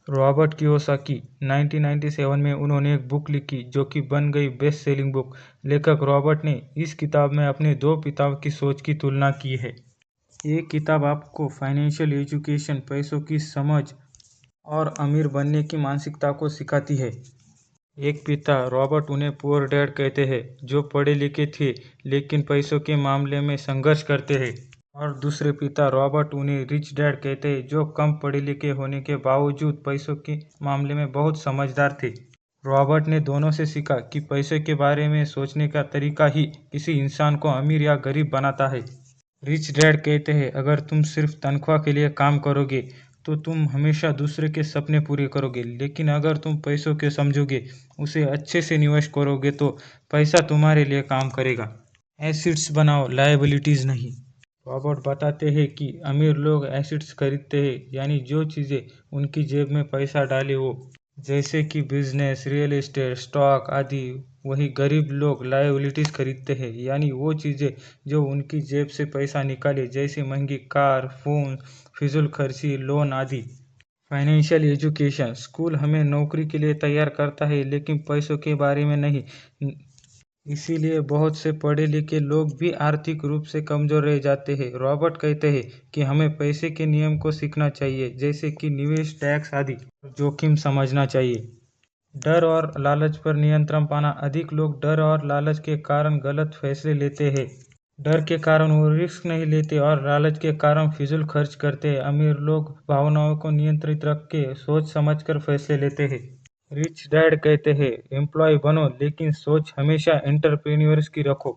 Robert Kiyosaki 1997 में उन्होंने एक बुक लिखी जो कि बन गई बेस्ट सेलिंग बुक। लेखक रॉबर्ट ने इस किताब में अपने दो पिताओं की सोच की तुलना की है। ये किताब आपको फाइनेंशियल एजुकेशन, पैसों की समझ और अमीर बनने की मानसिकता को सिखाती है। एक पिता रॉबर्ट उन्हें पुअर डैड कहते हैं जो पढ़े लिखे थे लेकिन पैसों के मामले में संघर्ष करते हैं, और दूसरे पिता रॉबर्ट उन्हें रिच डैड कहते हैं जो कम पढ़े लिखे होने के बावजूद पैसों के मामले में बहुत समझदार थे। रॉबर्ट ने दोनों से सीखा कि पैसे के बारे में सोचने का तरीका ही किसी इंसान को अमीर या गरीब बनाता है। रिच डैड कहते हैं अगर तुम सिर्फ तनख्वाह के लिए काम करोगे तो तुम हमेशा दूसरे के सपने पूरे करोगे, लेकिन अगर तुम पैसों के समझोगे, उसे अच्छे से निवेश करोगे तो पैसा तुम्हारे लिए काम करेगा। एसिड्स बनाओ, लायबिलिटीज़ नहीं। रॉबर्ट बताते हैं कि अमीर लोग एसिड्स खरीदते हैं, यानी जो चीज़ें उनकी जेब में पैसा डाले हो, जैसे कि बिजनेस, रियल एस्टेट, स्टॉक आदि। वही गरीब लोग लायबिलिटीज़ खरीदते हैं, यानी वो चीज़ें जो उनकी जेब से पैसा निकाले, जैसे महंगी कार, फ़ोन, फिजूल खर्ची, लोन आदि। फाइनेंशियल एजुकेशन, स्कूल हमें नौकरी के लिए तैयार करता है लेकिन पैसों के बारे में नहीं। इसीलिए बहुत से पढ़े लिखे लोग भी आर्थिक रूप से कमज़ोर रह जाते हैं। रॉबर्ट कहते हैं कि हमें पैसे के नियम को सीखना चाहिए, जैसे कि निवेश, टैक्स आदि। जोखिम समझना चाहिए। डर और लालच पर नियंत्रण पाना। अधिक लोग डर और लालच के कारण गलत फैसले लेते हैं। डर के कारण वो रिस्क नहीं लेते और लालच के कारण फिजूल खर्च करते हैं। अमीर लोग भावनाओं को नियंत्रित रख के सोच समझकर फैसले लेते हैं। रिच डैड कहते हैं एम्प्लॉय बनो लेकिन सोच हमेशा एंटरप्रेन्योर्स की रखो।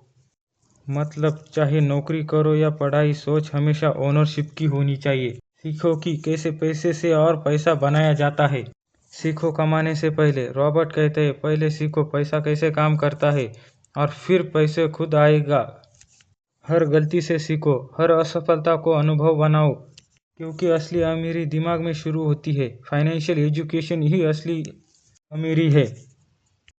मतलब चाहे नौकरी करो या पढ़ाई, सोच हमेशा ओनरशिप की होनी चाहिए। सीखो कि कैसे पैसे से और पैसा बनाया जाता है। सीखो कमाने से पहले। रॉबर्ट कहते हैं पहले सीखो पैसा कैसे काम करता है और फिर पैसे खुद आएगा। हर गलती से सीखो, हर असफलता को अनुभव बनाओ, क्योंकि असली अमीरी दिमाग में शुरू होती है। फाइनेंशियल एजुकेशन ही असली अमीरी है।